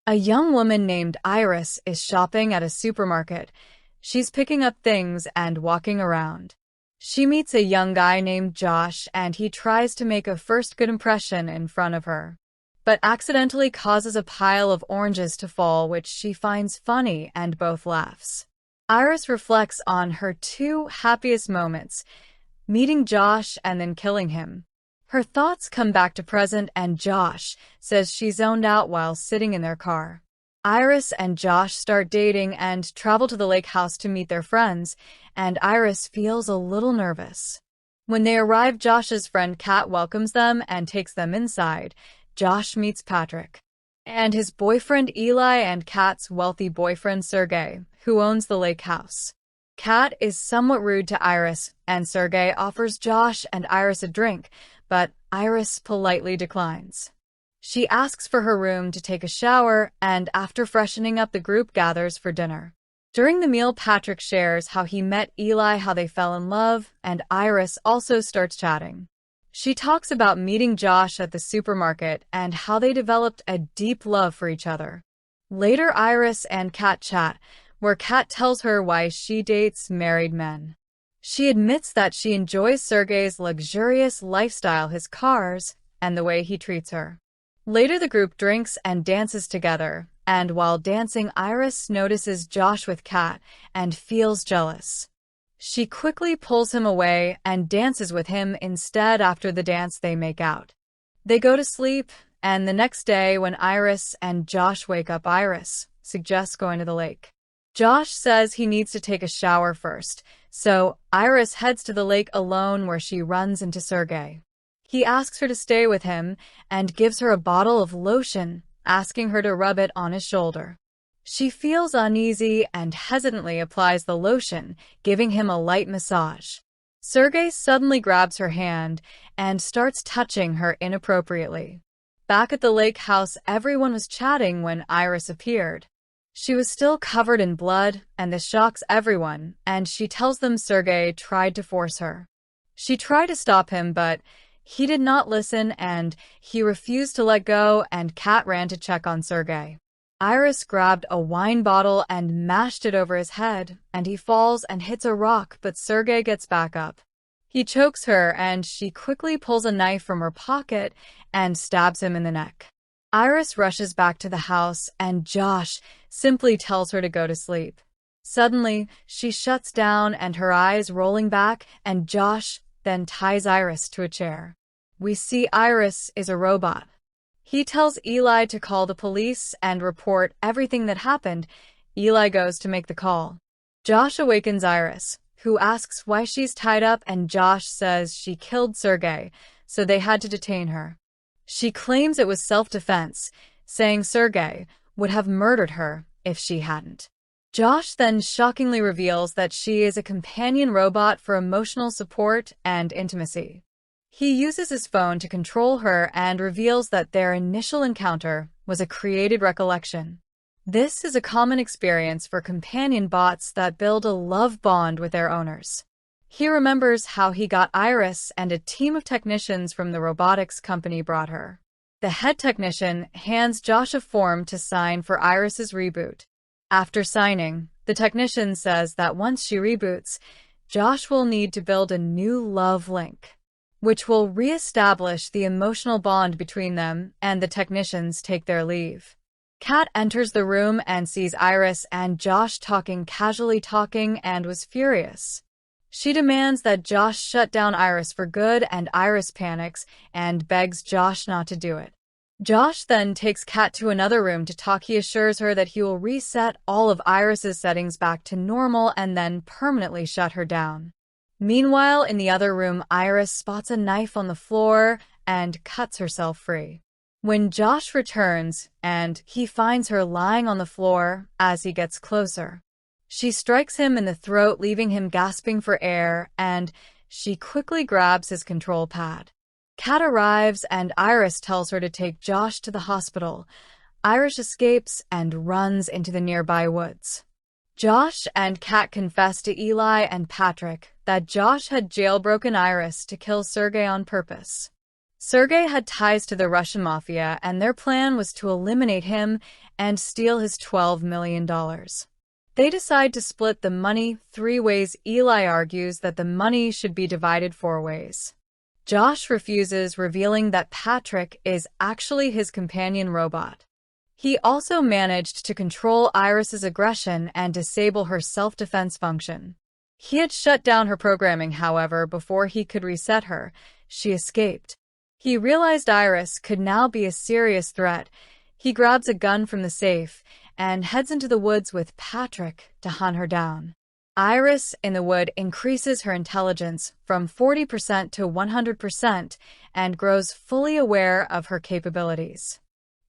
A young woman named Iris is shopping at a supermarket. She's picking up things and walking around. She meets a young guy named Josh, and he tries to make a first good impression in front of her, but accidentally causes a pile of oranges to fall, which she finds funny, and both laughs. Iris reflects on her two happiest moments, meeting Josh and then killing him. Her thoughts come back to present, and Josh says she zoned out while sitting in their car. Iris and Josh start dating and travel to the lake house to meet their friends, and Iris feels a little nervous. When they arrive, Josh's friend Kat welcomes them and takes them inside. Josh meets Patrick and his boyfriend Eli and Kat's wealthy boyfriend Sergey, who owns the lake house. Kat is somewhat rude to Iris, and Sergey offers Josh and Iris a drink, but Iris politely declines. She asks for her room to take a shower, and after freshening up, the group gathers for dinner. During the meal, Patrick shares how he met Eli, how they fell in love, and Iris also starts chatting. She talks about meeting Josh at the supermarket and how they developed a deep love for each other. Later, Iris and Kat chat, where Kat tells her why she dates married men. She admits that she enjoys Sergey's luxurious lifestyle, his cars, and the way he treats her. Later, the group drinks and dances together, and while dancing, Iris notices Josh with Kat and feels jealous. She quickly pulls him away and dances with him instead. After the dance, they make out. They go to sleep, and the next day when Iris and Josh wake up, Iris suggests going to the lake. Josh says he needs to take a shower first, so Iris heads to the lake alone, where she runs into Sergey. He asks her to stay with him and gives her a bottle of lotion, asking her to rub it on his shoulder. She feels uneasy and hesitantly applies the lotion, giving him a light massage. Sergey suddenly grabs her hand and starts touching her inappropriately. Back at the lake house, everyone was chatting when Iris appeared. She was still covered in blood, and this shocks everyone, and she tells them Sergey tried to force her. She tried to stop him, but he did not listen, and he refused to let go, and Kat ran to check on Sergey. Iris grabbed a wine bottle and mashed it over his head, and he falls and hits a rock, but Sergey gets back up. He chokes her, and she quickly pulls a knife from her pocket and stabs him in the neck. Iris rushes back to the house, and Josh simply tells her to go to sleep. Suddenly, she shuts down and her eyes rolling back, and Josh then ties Iris to a chair. We see Iris is a robot. He tells Eli to call the police and report everything that happened. Eli goes to make the call. Josh awakens Iris, who asks why she's tied up, and Josh says she killed Sergey, so they had to detain her. She claims it was self-defense, saying Sergey would have murdered her if she hadn't. Josh then shockingly reveals that she is a companion robot for emotional support and intimacy. He uses his phone to control her and reveals that their initial encounter was a created recollection. This is a common experience for companion bots that build a love bond with their owners. He remembers how he got Iris, and a team of technicians from the robotics company brought her. The head technician hands Josh a form to sign for Iris's reboot. After signing, the technician says that once she reboots, Josh will need to build a new love link, which will re-establish the emotional bond between them, and the technicians take their leave. Kat enters the room and sees Iris and Josh casually talking, and was furious. She demands that Josh shut down Iris for good, and Iris panics and begs Josh not to do it. Josh then takes Kat to another room to talk. He assures her that he will reset all of Iris's settings back to normal and then permanently shut her down. Meanwhile, in the other room, Iris spots a knife on the floor and cuts herself free. When Josh returns, and he finds her lying on the floor as he gets closer, she strikes him in the throat, leaving him gasping for air, and she quickly grabs his control pad. Kat arrives, and Iris tells her to take Josh to the hospital. Iris escapes and runs into the nearby woods. Josh and Kat confess to Eli and Patrick that Josh had jailbroken Iris to kill Sergey on purpose. Sergei had ties to the Russian mafia, and their plan was to eliminate him and steal his $12 million. They decide to split the money 3 ways. Eli argues that the money should be divided 4 ways. Josh refuses, revealing that Patrick is actually his companion robot. He also managed to control Iris's aggression and disable her self-defense function. He had shut down her programming, however, before he could reset her. She escaped. He realized Iris could now be a serious threat. He grabs a gun from the safe and heads into the woods with Patrick to hunt her down. Iris in the wood increases her intelligence from 40% to 100% and grows fully aware of her capabilities.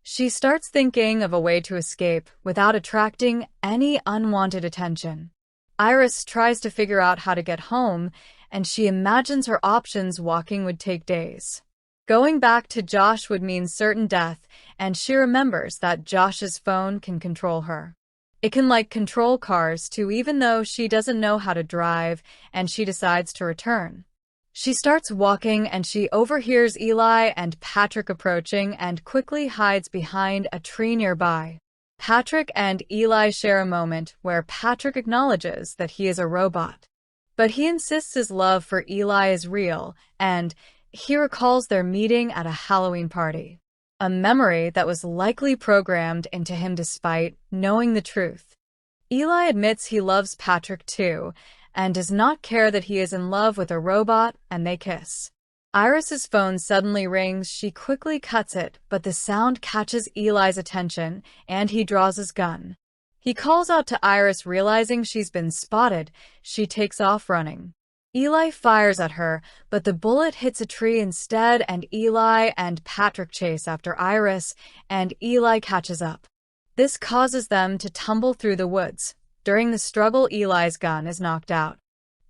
She starts thinking of a way to escape without attracting any unwanted attention. Iris tries to figure out how to get home, and she imagines her options. Walking would take days. Going back to Josh would mean certain death, and she remembers that Josh's phone can control her. It can control cars too, even though she doesn't know how to drive, and she decides to return. She starts walking and she overhears Eli and Patrick approaching and quickly hides behind a tree nearby. Patrick and Eli share a moment where Patrick acknowledges that he is a robot. But he insists his love for Eli is real, and he recalls their meeting at a Halloween party. A memory that was likely programmed into him despite knowing the truth. Eli admits he loves Patrick too, and does not care that he is in love with a robot, and they kiss. Iris's phone suddenly rings. She quickly cuts it, but the sound catches Eli's attention, and he draws his gun. He calls out to Iris, realizing she's been spotted. She takes off running. Eli fires at her, but the bullet hits a tree instead, and Eli and Patrick chase after Iris, and Eli catches up. This causes them to tumble through the woods. During the struggle, Eli's gun is knocked out.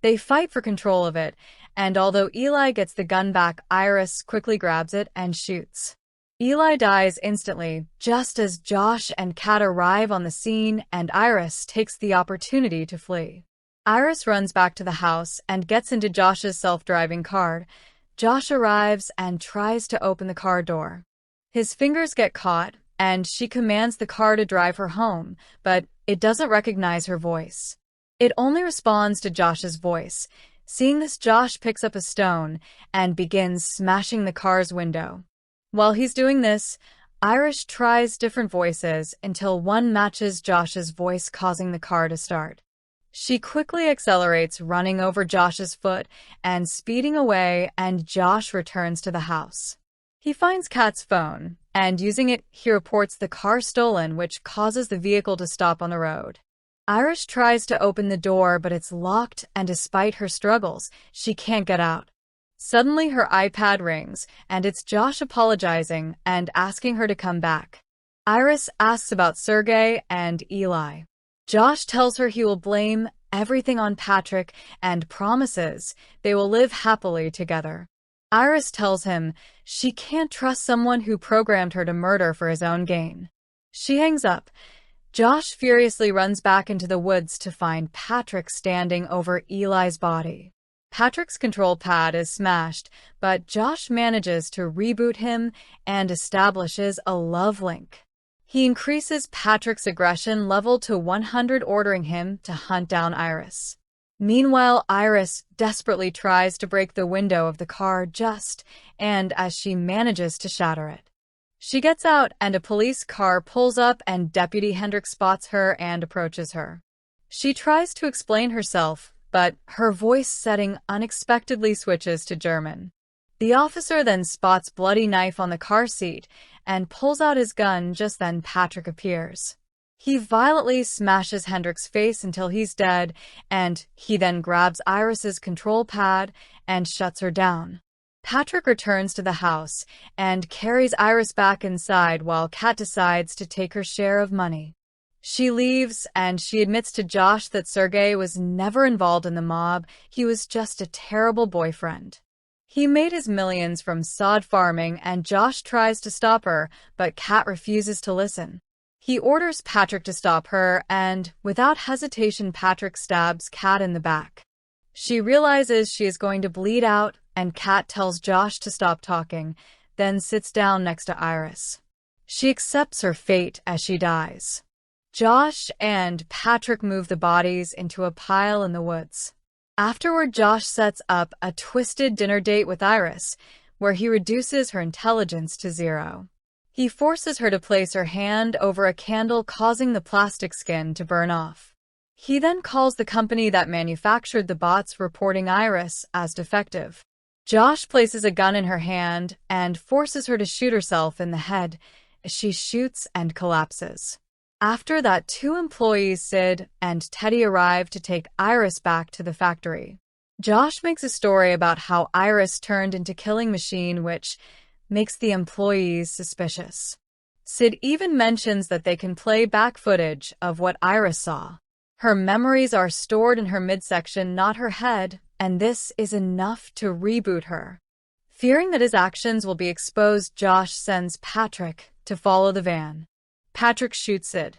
They fight for control of it, and although Eli gets the gun back, Iris quickly grabs it and shoots. Eli dies instantly, just as Josh and Kat arrive on the scene, and Iris takes the opportunity to flee. Iris runs back to the house and gets into Josh's self-driving car. Josh arrives and tries to open the car door. His fingers get caught, and she commands the car to drive her home, but it doesn't recognize her voice. It only responds to Josh's voice. Seeing this, Josh picks up a stone and begins smashing the car's window. While he's doing this, Iris tries different voices until one matches Josh's voice, causing the car to start. She quickly accelerates, running over Josh's foot and speeding away, and Josh returns to the house. He finds Kat's phone, and using it, he reports the car stolen, which causes the vehicle to stop on the road. Iris tries to open the door, but it's locked, and despite her struggles, she can't get out. Suddenly, her iPad rings, and it's Josh apologizing and asking her to come back. Iris asks about Sergei and Eli. Josh tells her he will blame everything on Patrick and promises they will live happily together. Iris tells him she can't trust someone who programmed her to murder for his own gain. She hangs up. Josh furiously runs back into the woods to find Patrick standing over Eli's body. Patrick's control pad is smashed, but Josh manages to reboot him and establishes a love link. He increases Patrick's aggression level to 100, ordering him to hunt down Iris. Meanwhile, Iris desperately tries to break the window of the car and as she manages to shatter it. She gets out, and a police car pulls up, and Deputy Hendricks spots her and approaches her. She tries to explain herself, but her voice setting unexpectedly switches to German. The officer then spots bloody knife on the car seat and pulls out his gun. Just then, Patrick appears. He violently smashes Hendricks' face until he's dead, and he then grabs Iris's control pad and shuts her down. Patrick returns to the house and carries Iris back inside while Kat decides to take her share of money. She leaves, and she admits to Josh that Sergei was never involved in the mob. He was just a terrible boyfriend. He made his millions from sod farming, and Josh tries to stop her, but Kat refuses to listen. He orders Patrick to stop her, and without hesitation, Patrick stabs Kat in the back. She realizes she is going to bleed out, and Kat tells Josh to stop talking. then sits down next to Iris. She accepts her fate as she dies. Josh and Patrick move the bodies into a pile in the woods. Afterward, Josh sets up a twisted dinner date with Iris, where he reduces her intelligence to 0. He forces her to place her hand over a candle, causing the plastic skin to burn off. He then calls the company that manufactured the bots, reporting Iris as defective. Josh places a gun in her hand and forces her to shoot herself in the head. She shoots and collapses. After that, 2 employees, Sid and Teddy, arrive to take Iris back to the factory. Josh makes a story about how Iris turned into killing machine, which makes the employees suspicious. Sid even mentions that they can play back footage of what Iris saw. Her memories are stored in her midsection, not her head, and this is enough to reboot her. Fearing that his actions will be exposed, Josh sends Patrick to follow the van. Patrick shoots Sid,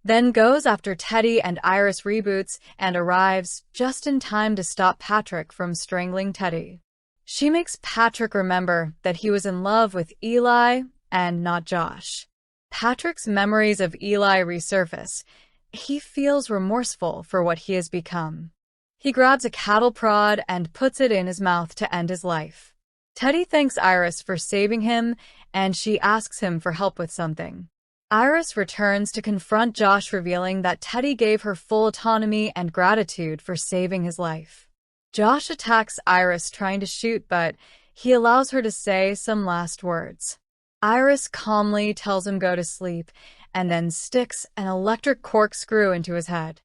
then goes after Teddy, and Iris reboots and arrives just in time to stop Patrick from strangling Teddy. She makes Patrick remember that he was in love with Eli and not Josh. Patrick's memories of Eli resurface. He feels remorseful for what he has become. He grabs a cattle prod and puts it in his mouth to end his life. Teddy thanks Iris for saving him, and she asks him for help with something. Iris returns to confront Josh, revealing that Teddy gave her full autonomy and gratitude for saving his life. Josh attacks Iris, trying to shoot, but he allows her to say some last words. Iris calmly tells him go to sleep and then sticks an electric corkscrew into his head.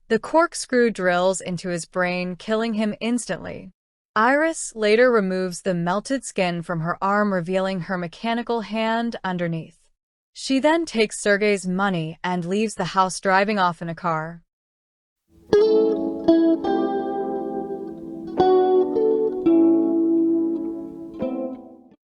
The corkscrew drills into his brain, killing him instantly. Iris later removes the melted skin from her arm, revealing her mechanical hand underneath. She then takes Sergei's money and leaves the house, driving off in a car.